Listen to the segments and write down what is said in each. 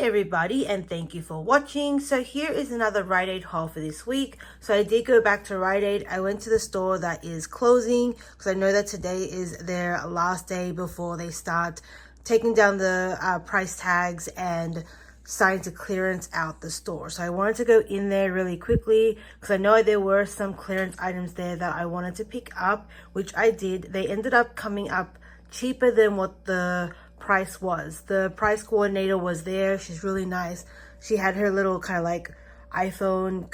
everybody, and thank you for watching. So here is another Rite Aid haul for this week. So I did go back to Rite Aid. I went to the store that is closing because I know that today is their last day before they start taking down the price tags and starting to clearance out the store. So I wanted to go in there really quickly because I know there were some clearance items there that I wanted to pick up, which I did. They ended up coming up cheaper than what the price was. The price coordinator was there. She's really nice. She had her little kind of like iPhone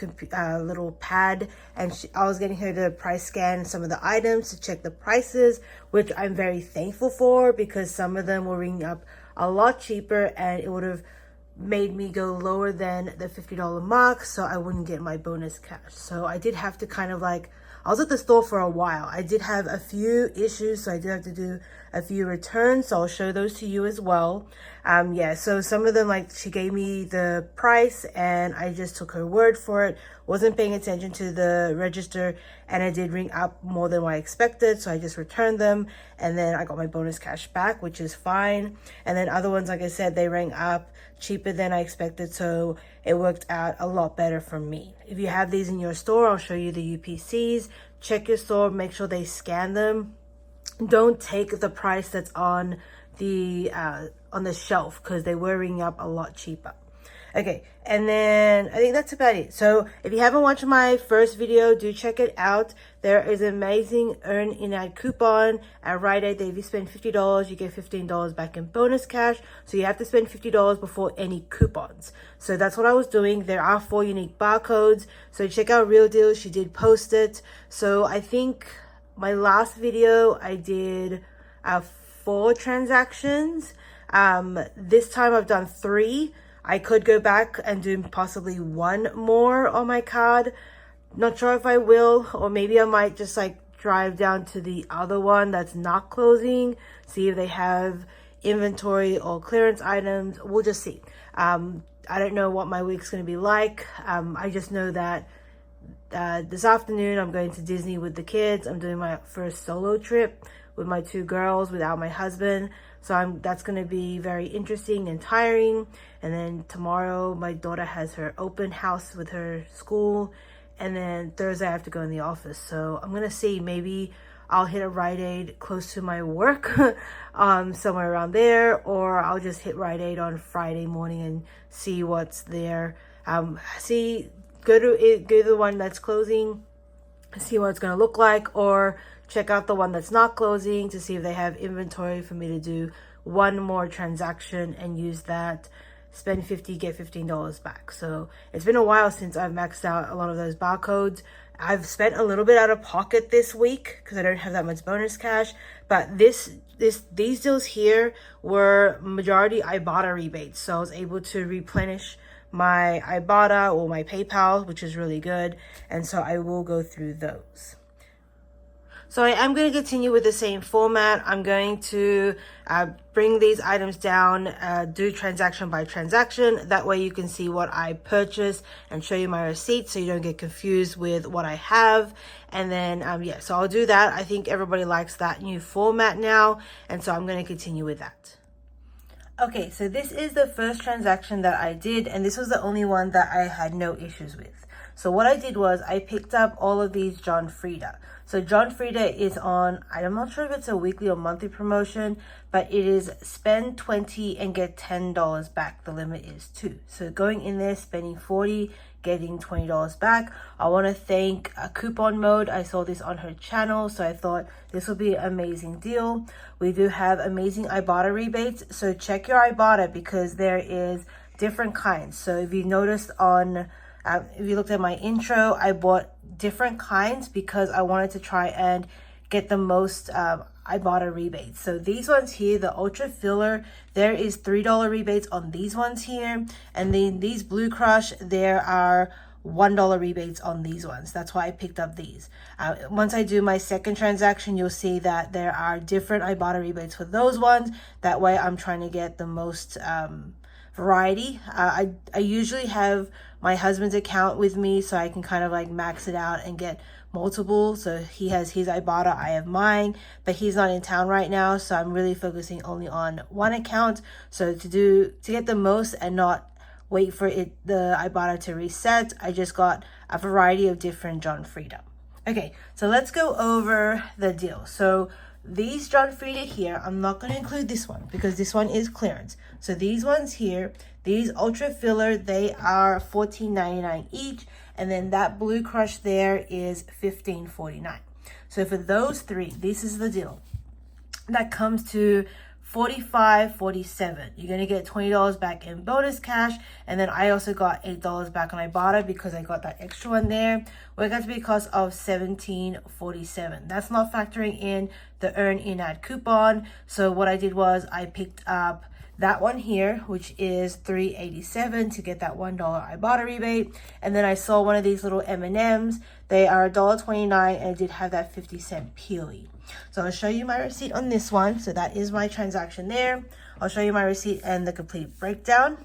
little pad, and I was getting her to price scan some of the items to check the prices, which I'm very thankful for because some of them were ringing up a lot cheaper and it would have made me go lower than the $50 mark, so I wouldn't get my bonus cash. So I did have to kind of like, I was at the store for a while. I did have a few issues, so I did have to do a few returns, so I'll show those to you as well. Yeah, so some of them, like, she gave me the price and I just took her word for it. Wasn't paying attention to the register, and it did ring up more than what I expected, so I just returned them, and then I got my bonus cash back, which is fine. And then other ones, like I said, they rang up cheaper than I expected, so it worked out a lot better for me. If you have these in your store, I'll show you the UPCs. Check your store, make sure they scan them. Don't take the price that's on the shelf because they were ringing up a lot cheaper. Okay, and then I think that's about it. So if you haven't watched my first video, do check it out. There is an amazing earn in ad coupon at Rite Aid that if you spend $50, you get $15 back in bonus cash. So you have to spend $50 before any coupons. So that's what I was doing. There are 4 unique barcodes. So check out Real Deal. She did post it. So I think my last video I did 4 transactions. This time I've done 3. I could go back and do possibly 1 more on my card. Not sure if I will, or maybe I might just like drive down to the other one that's not closing, see if they have inventory or clearance items. We'll just see. I don't know what my week's going to be like. I just know that this afternoon I'm going to Disney with the kids. I'm doing my first solo trip with my 2 girls without my husband. So that's going to be very interesting and tiring. And then tomorrow my daughter has her open house with her school. And then Thursday I have to go in the office. So I'm going to see, maybe I'll hit a Rite Aid close to my work, somewhere around there. Or I'll just hit Rite Aid on Friday morning and see what's there. Go to the one that's closing, see what it's going to look like, or check out the one that's not closing to see if they have inventory for me to do 1 more transaction and use that. Spend $50, get $15 back. So it's been a while since I've maxed out a lot of those barcodes. I've spent a little bit out of pocket this week because I don't have that much bonus cash. But these deals here were majority Ibotta rebates. So I was able to replenish my Ibotta or my PayPal, which is really good. And so I will go through those. So I am going to continue with the same format. I'm going to bring these items down, do transaction by transaction. That way you can see what I purchased and show you my receipt so you don't get confused with what I have. And then, yeah, so I'll do that. I think everybody likes that new format now. And so I'm going to continue with that. Okay, so this is the first transaction that I did, and this was the only one that I had no issues with. So what I did was I picked up all of these John Frieda. So John Frieda is on, I'm not sure if it's a weekly or monthly promotion, but it is spend $20 and get $10 back. The limit is 2. So going in there, spending $40, getting $20 back. I want to thank Coupon Mode. I saw this on her channel, so I thought this would be an amazing deal. We do have amazing Ibotta rebates, so check your Ibotta because there is different kinds. So if you noticed on if you looked at my intro, I bought different kinds because I wanted to try and get the most Ibotta rebates. So these ones here, the Ultra Filler, there is $3 rebates on these ones here. And then these Blue Crush, there are $1 rebates on these ones. That's why I picked up these. Once I do my second transaction, you'll see that there are different Ibotta rebates for those ones. That way I'm trying to get the most variety. I usually have my husband's account with me so I can kind of like max it out and get multiple. So he has his Ibotta, I have mine, but he's not in town right now, so I'm really focusing only on one account. So to get the most and not wait for the Ibotta to reset, I just got a variety of different John Frieda. Okay, so let's go over the deal. So these John Frieda here, I'm not going to include this one because this one is clearance. So these ones here, these Ultra Filler, they are $14.99 each. And then that Blue Crush there is $15.49. So for those three, this is the deal. That comes to $45.47. You're going to get $20 back in bonus cash. And then I also got $8 back on Ibotta because I got that extra one there. We're going to be a cost of $17.47. That's not factoring in the earn in-ad coupon. So what I did was I picked up that one here, which is $3.87 to get that $1 Ibotta rebate. And then I saw one of these little M&Ms. They are $1.29 and it did have that 50-cent peely. So I'll show you my receipt on this one. So that is my transaction there. I'll show you my receipt and the complete breakdown.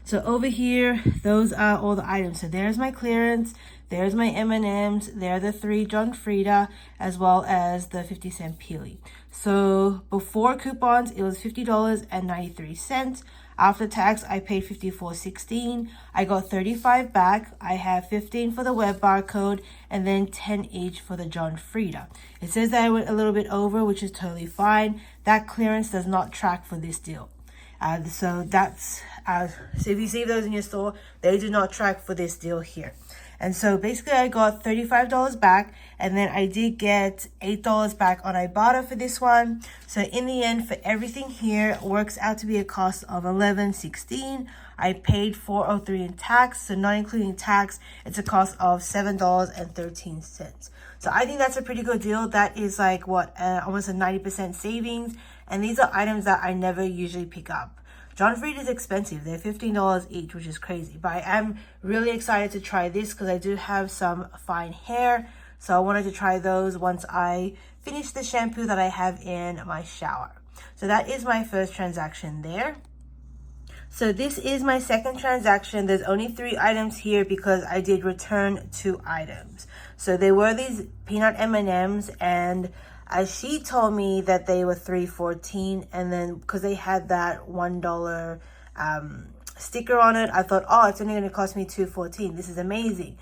So over here, those are all the items. So there's my clearance. There's my M&Ms. There are the 3 John Frieda, as well as the 50-cent peely. So before coupons, it was $50.93. After tax, I paid $54.16. I got $35 back. I have $15 for the web barcode and then $10 each for the John Frieda. It says that I went a little bit over, which is totally fine. That clearance does not track for this deal. So if you see those in your store, they do not track for this deal here. And so basically I got $35 back, and then I did get $8 back on Ibotta for this one. So in the end, for everything here, works out to be a cost of $11.16. I paid $4.03 in tax, so not including tax, it's a cost of $7.13. So I think that's a pretty good deal. That is like almost a 90% savings, and these are items that I never usually pick up. John Frieda is expensive. They're $15 each, which is crazy. But I am really excited to try this because I do have some fine hair. So I wanted to try those once I finish the shampoo that I have in my shower. So that is my first transaction there. So this is my second transaction. There's only 3 items here because I did return 2 items. So they were these peanut M&Ms, and she told me that they were $3.14, and then because they had that $1 sticker on it, I thought, oh, it's only going to cost me $2.14. This is amazing.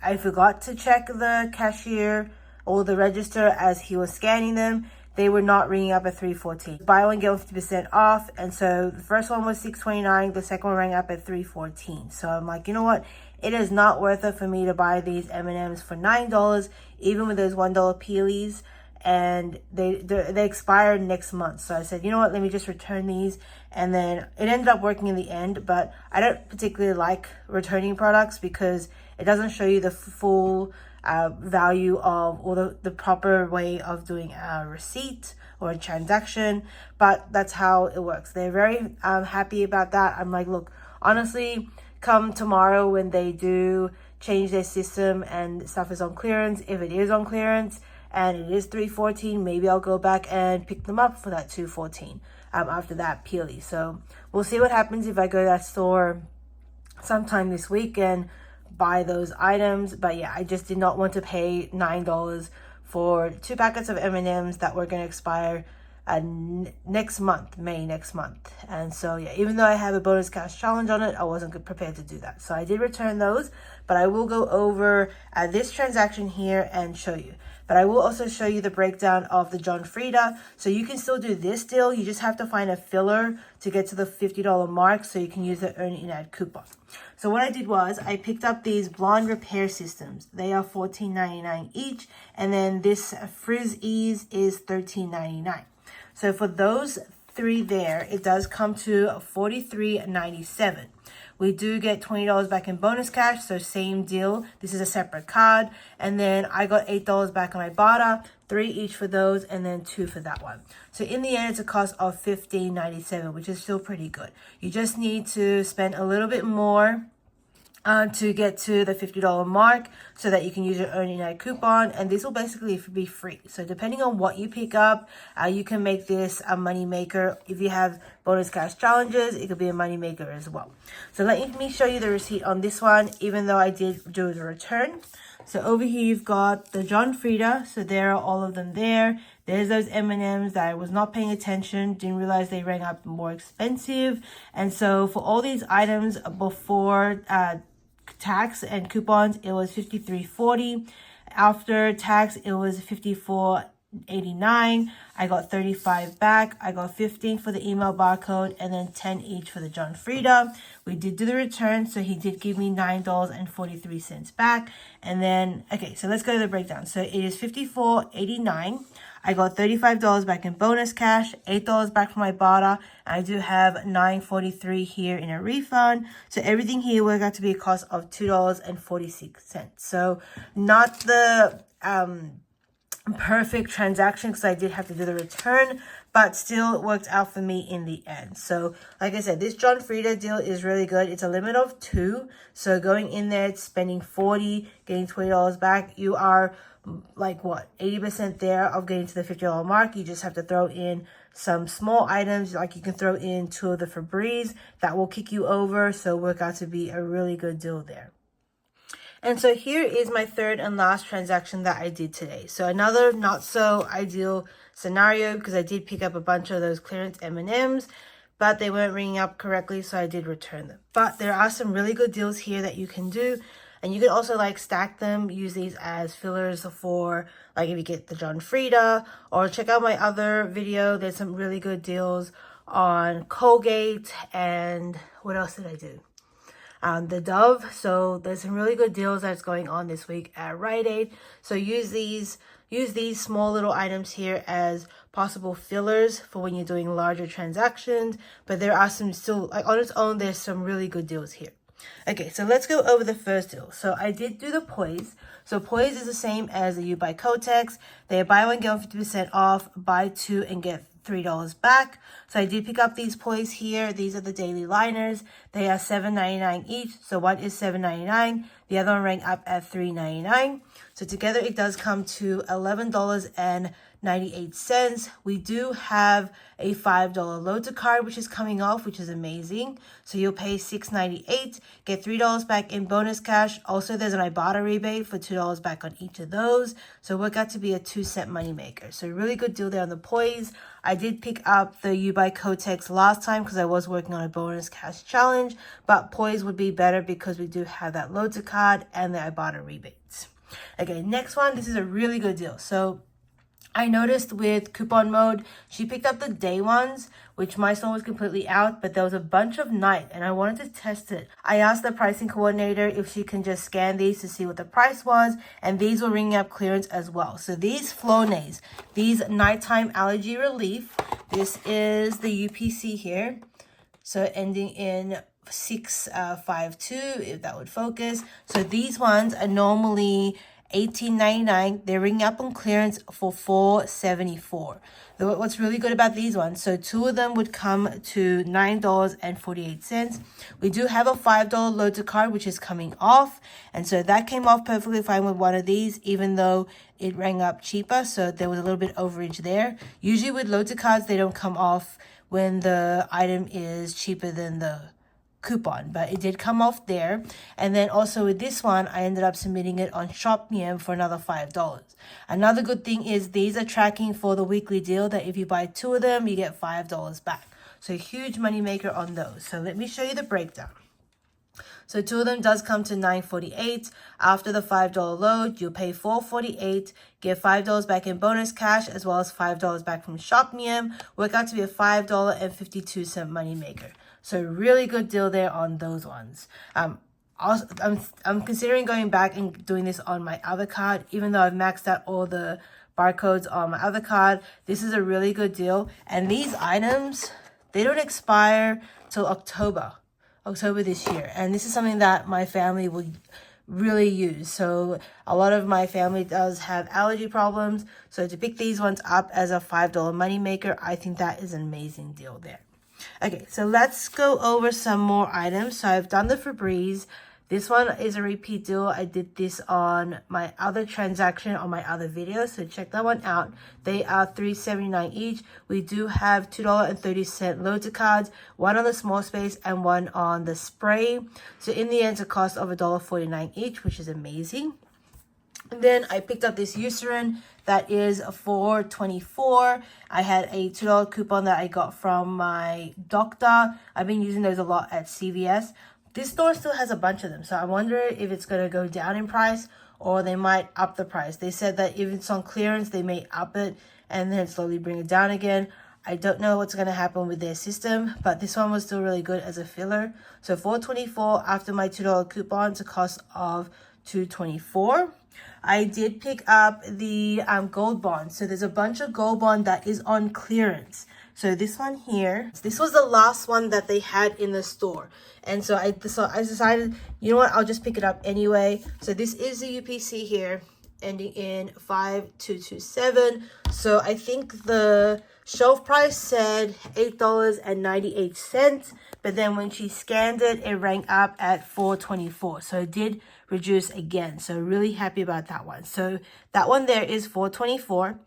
I forgot to check the cashier or the register as he was scanning them. They were not ringing up at $3.14. Buy one get 50% off, and so the first one was $6.29. The second one rang up at $3.14. So I'm like, you know what? It is not worth it for me to buy these M&Ms for $9, even with those $1 peelies, and they expire next month. So I said, you know what? Let me just return these, and then it ended up working in the end. But I don't particularly like returning products because it doesn't show you the full value of, or the proper way of doing a receipt or a transaction. But that's how it works. They're very happy about that. I'm like, look, honestly, come tomorrow when they do change their system and stuff is on clearance, if it is on clearance and it is $3.14, maybe I'll go back and pick them up for that $2.14 after that peely. So we'll see what happens if I go to that store sometime this week and buy those items. But yeah, I just did not want to pay $9 for 2 packets of M&Ms that were going to expire next month, May next month. And so yeah, even though I have a bonus cash challenge on it, I wasn't prepared to do that. So I did return those, but I will go over this transaction here and show you. But I will also show you the breakdown of the John Frieda. So you can still do this deal. You just have to find a filler to get to the $50 mark so you can use the earn in-ad coupon. So what I did was I picked up these blonde repair systems. They are $14.99 each. And then this Frizz Ease is $13.99. So for those 3 there, it does come to $43.97. We do get $20 back in bonus cash, so same deal. This is a separate card. And then I got $8 back on Ibotta, 3 each for those, and then 2 for that one. So in the end, it's a cost of $15.97, which is still pretty good. You just need to spend a little bit more to get to the $50 mark so that you can use your earn in-ad coupon, and this will basically be free. So depending on what you pick up, you can make this a money maker. If you have bonus cash challenges, it could be a money maker as well. So let me show you the receipt on this one, even though I did do the return. So over here you've got the John Frieda. So there are all of them there. There's those M&Ms that I was not paying attention, didn't realize they rang up more expensive. And so for all these items before tax and coupons, it was $53.40. After tax, it was $54.89. I got 35 back. I got 15 for the email barcode and then 10 each for the John Frieda. We did do the return, so he did give me $9.43 back. And then, okay, so let's go to the breakdown. So it is $54.89. I got $35 back in bonus cash, $8 back from my barter. I do have $9.43 here in a refund. So everything here worked out to be a cost of $2.46. So not the perfect transaction because I did have to do the return, but still it worked out for me in the end. So like I said, this John Frieda deal is really good. It's a limit of 2. So going in there, spending $40, getting $20 back, you are like what, 80% there of getting to the $50 mark. You just have to throw in some small items, like you can throw in 2 of the Febreze that will kick you over. So work out to be a really good deal there. And so here is my third and last transaction that I did today. So another not so ideal scenario because I did pick up a bunch of those clearance M&Ms, but they weren't ringing up correctly, so I did return them. But there are some really good deals here that you can do. And you can also like stack them, use these as fillers for like if you get the John Frieda, or check out my other video. There's some really good deals on Colgate, and what else did I do? The Dove. So there's some really good deals that's going on this week at Rite. So use these small little items here as possible fillers for when you're doing larger transactions. But there are some still, like on its own, there's some really good deals here. Okay, so let's go over the first deal. So I did do the Poise. So Poise is the same as the U by Kotex. They are buy one, get 50% off, buy 2 and get $3 back. So I did pick up these Poise here. These are the daily liners. They are $7.99 each. So one is $7.99. The other one rang up at $3.99. So together it does come to $11.98. We do have a $5 load to card, which is coming off, which is amazing. So you'll pay $6.98, get $3 back in bonus cash. Also, there's an Ibotta rebate for $2 back on each of those. So it worked out to be a 2-cent moneymaker. So really good deal there on the Poise. I did pick up the U by Kotex last time because I was working on a bonus cash challenge, but Poise would be better because we do have that load to card and the Ibotta rebates. Okay, next one. This is a really good deal. So I noticed with coupon mode, she picked up the day ones, which my store was completely out, but there was a bunch of night and I wanted to test it. I asked the pricing coordinator if she can just scan these to see what the price was, and these were ringing up clearance as well. So these Flonase, these nighttime allergy relief, this is the UPC here. So ending in 652, if that would focus. So these ones are normally $18.99. They're ringing up on clearance for $4.74. What's really good about these ones, so 2 of them would come to $9.48. We do have a $5 load to card, which is coming off, and so that came off perfectly fine with one of these, even though it rang up cheaper. So there was a little bit overage there. Usually with load to cards, they don't come off when the item is cheaper than the coupon, but it did come off there. And then also with this one, I ended up submitting it on ShopMe for another $5. Another good thing is these are tracking for the weekly deal that if you buy 2 of them, you get $5 back. So huge money maker on those. So let me show you the breakdown. So 2 of them does come to $9.48. After the $5 load, you'll pay $4.48, get $5 back in bonus cash, as well as $5 back from ShopMe. Work out to be a $5.52 money maker. So really good deal there on those ones. Also, I'm considering going back and doing this on my other card, even though I've maxed out all the barcodes on my other card. This is a really good deal. And these items, they don't expire till October this year. And this is something that my family will really use. So a lot of my family does have allergy problems. So to pick these ones up as a $5 moneymaker, I think that is an amazing deal there. Okay, so let's go over some more items. So I've done the Febreze. This one is a repeat deal. I did this on my other transaction on my other video, so check that one out. They are $3.79 each. We do have $2.30 load to cards, one on the small space and one on the spray. So in the end, it's a cost of $1.49 each, which is amazing. And then I picked up this Eucerin that is $4.24. I had a $2 coupon that I got from my doctor. I've been using those a lot at CVS. This store still has a bunch of them, so I wonder if it's going to go down in price or they might up the price. They said that if it's on clearance, they may up it and then slowly bring it down again. I don't know what's going to happen with their system, but this one was still really good as a filler. So $4.24 after my $2 coupon, it's a cost of $2.24. I did pick up the gold bond. So there's a bunch of gold bond that is on clearance. So this one here, this was the last one that they had in the store. And so I decided, you know what, I'll just pick it up anyway. So this is the UPC here, ending in 5227. So I think the shelf price said $8.98, but then when she scanned it, it rang up at $4.24. So it did reduce again. So really happy about that one. So that one there is $4.24.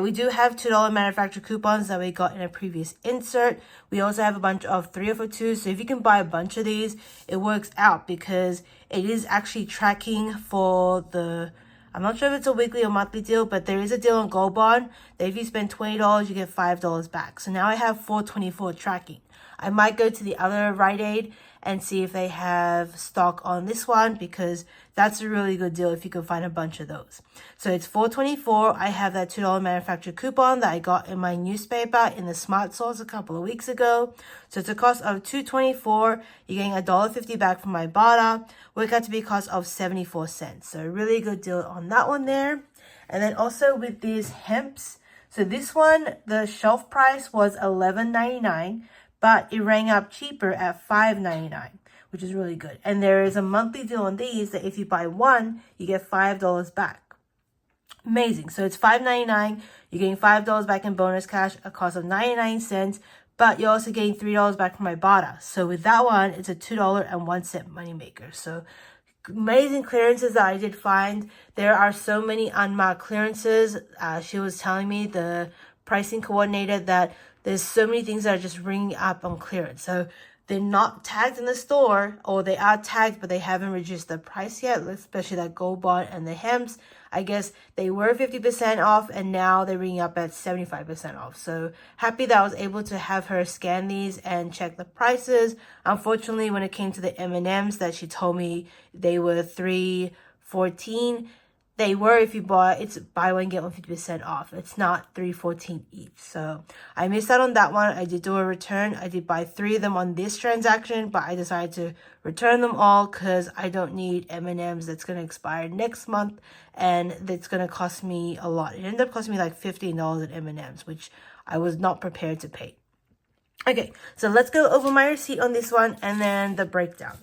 We do have $2 manufacturer coupons that we got in a previous insert. We also have a bunch of 3 for 2. So if you can buy a bunch of these, it works out because it is actually tracking for the, I'm not sure if it's a weekly or monthly deal, but there is a deal on Gold Bond that if you spend $20, you get $5 back. So now I have $4.24 tracking. I might go to the other Rite Aid and see if they have stock on this one because that's a really good deal if you can find a bunch of those. So it's $4.24. I have that $2 manufacturer coupon that I got in my newspaper in the Smart Source a couple of weeks ago. So it's a cost of $2.24. You're getting $1.50 back from my barter. Work out to be a cost of 74 cents. So a really good deal on that one there. And then also with these hemps. So this one, the shelf price was $11.99. But it rang up cheaper at $5.99, which is really good. And there is a monthly deal on these that if you buy one, you get $5 back. Amazing. So it's $5.99. You're getting $5 back in bonus cash, a cost of 99 cents. But you're also getting $3 back from my barter. So with that one, it's a $2.01 moneymaker. So amazing clearances that I did find. There are so many unmarked clearances. She was telling me, the pricing coordinator, that there's so many things that are just ringing up on clearance. So they're not tagged in the store, or they are tagged, but they haven't reduced the price yet, especially that Gold Bond and the hems. I guess they were 50% off, and now they're ringing up at 75% off. So happy that I was able to have her scan these and check the prices. Unfortunately, when it came to the M&Ms that she told me they were $3.14, they were, if you bought, it's buy one, get one 50% off. It's not $3.14 each. So I missed out on that one. I did do a return. I did buy 3 of them on this transaction, but I decided to return them all because I don't need M&Ms that's going to expire next month, and that's going to cost me a lot. It ended up costing me like $15 at M&Ms, which I was not prepared to pay. Okay, so let's go over my receipt on this one and then the breakdown.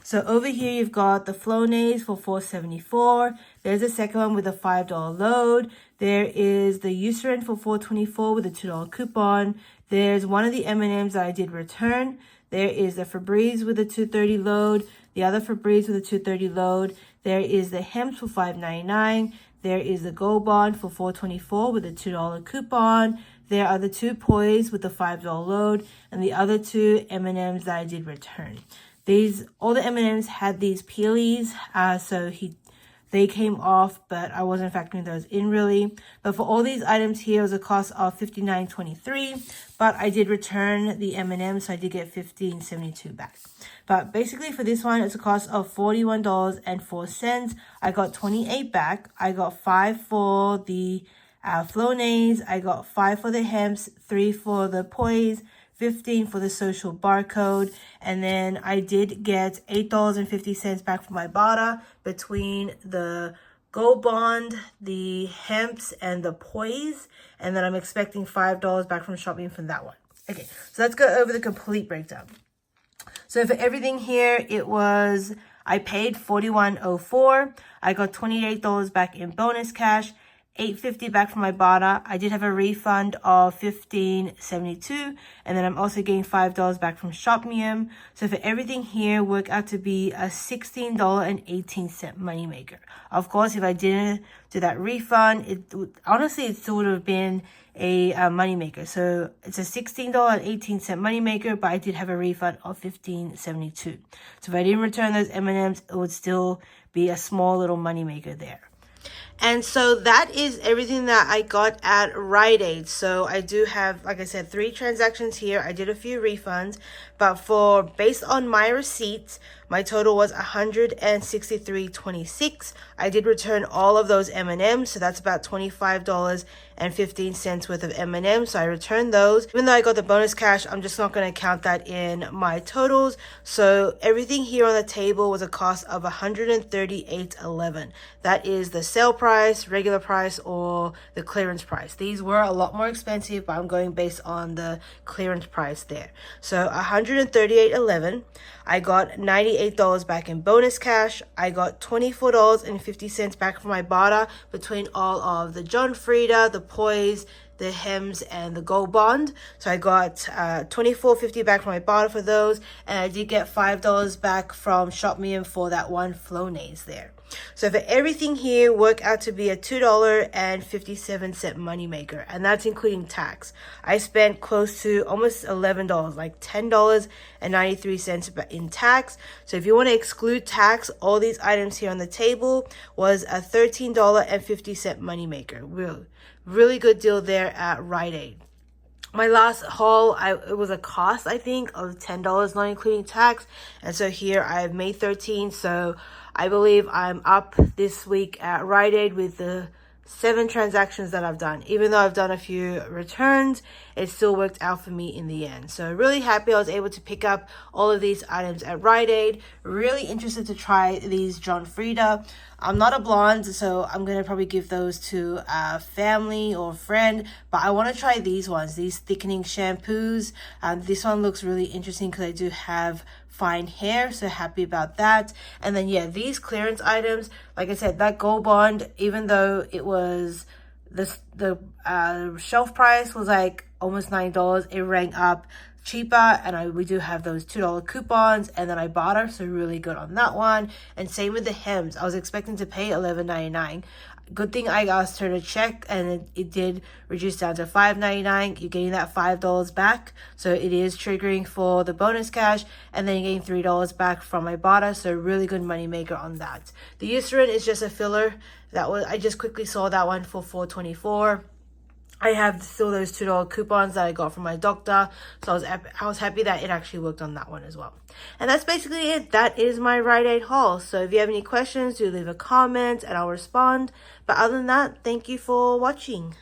So over here, you've got the Flonase for $4.74. There's a second one with a $5 load. There is the Eucerin for $4.24 with a $2 coupon. There's one of the M&Ms that I did return. There is the Febreze with a $2.30 load. The other Febreze with a $2.30 load. There is the Hems for $5.99. There is the Gold Bond for $4.24 with a $2 coupon. There are the 2 Poise with the $5 load, and the other 2 M&Ms that I did return. All the M&Ms had these peelies, so they came off, but I wasn't factoring those in really. But for all these items here, it was a cost of $59.23, but I did return the M&Ms, so I did get $15.72 back. But basically for this one, it's a cost of $41.04. I got 28 back. I got 5 for the Flonase. I got 5 for the Hems, 3 for the Poise, 15 for the social barcode, and then I did get $8.50 back from my barter between the Gold Bond, the Hems, and the Poise, and then I'm expecting $5 back from shopping from that one. Okay, so let's go over the complete breakdown. So for everything here, I paid $41.04. I got $28 back in bonus cash, $8.50 back from my barter. I did have a refund of $15.72, and then I'm also getting $5 back from Shopmium. So for everything here, worked out to be a $16.18 moneymaker. Of course, if I didn't do that refund, it still would have been a moneymaker. So it's a $16.18 moneymaker, but I did have a refund of $15.72. So if I didn't return those M&Ms, it would still be a small little money maker there. And so that is everything that I got at Rite Aid. So I do have, like I said, 3 transactions here. I did a few refunds, but based on my receipts, my total was $163.26. I did return all of those M&Ms, so that's about $25.15 worth of M&Ms. So I returned those. Even though I got the bonus cash, I'm just not going to count that in my totals. So everything here on the table was a cost of $138.11. That is the sale price, regular price, or the clearance price. These were a lot more expensive, but I'm going based on the clearance price there. So $138.11. I got $98 back in bonus cash. I got $24.50 back from my barter between all of the John Frieda, the Poise, the Hems, and the Gold Bond. So I got $24.50 back from my barter for those, and I did get $5 back from Shop Me for that one Flonase there. So for everything here, worked out to be a $2.57 moneymaker, and that's including tax. I spent close to almost $11, like $10.93 in tax. So if you want to exclude tax, all these items here on the table was a $13.50 moneymaker. Really good deal there at Rite Aid. My last haul, it was a cost, I think, of $10, not including tax. And so here I've made $13. So I believe I'm up this week at Rite Aid with the 7 transactions that I've done. Even though I've done a few returns, it still worked out for me in the end. So really happy I was able to pick up all of these items at Rite Aid. Really interested to try these John Frieda. I'm not a blonde, so I'm going to probably give those to a family or friend. But I want to try these ones, these thickening shampoos. This one looks really interesting because I do have fine hair, so happy about that. And then yeah, these clearance items, like I said, that Gold Bond, even though it was the shelf price was like almost $9, it rang up cheaper, and we do have those $2 coupons, and then I bought her, so really good on that one. And same with the Hems. I was expecting to pay $11.99. Good thing I asked her to check, and it did reduce down to $5.99. You're getting that $5 back, so it is triggering for the bonus cash, and then you're getting $3 back from my barter, so really good money maker on that. The Eucerin is just a filler. I just quickly saw that one for $4.24. I have still those $2 coupons that I got from my doctor, so I was happy that it actually worked on that one as well. And that's basically it. That is my Rite Aid haul. So if you have any questions, do leave a comment and I'll respond. But other than that, thank you for watching.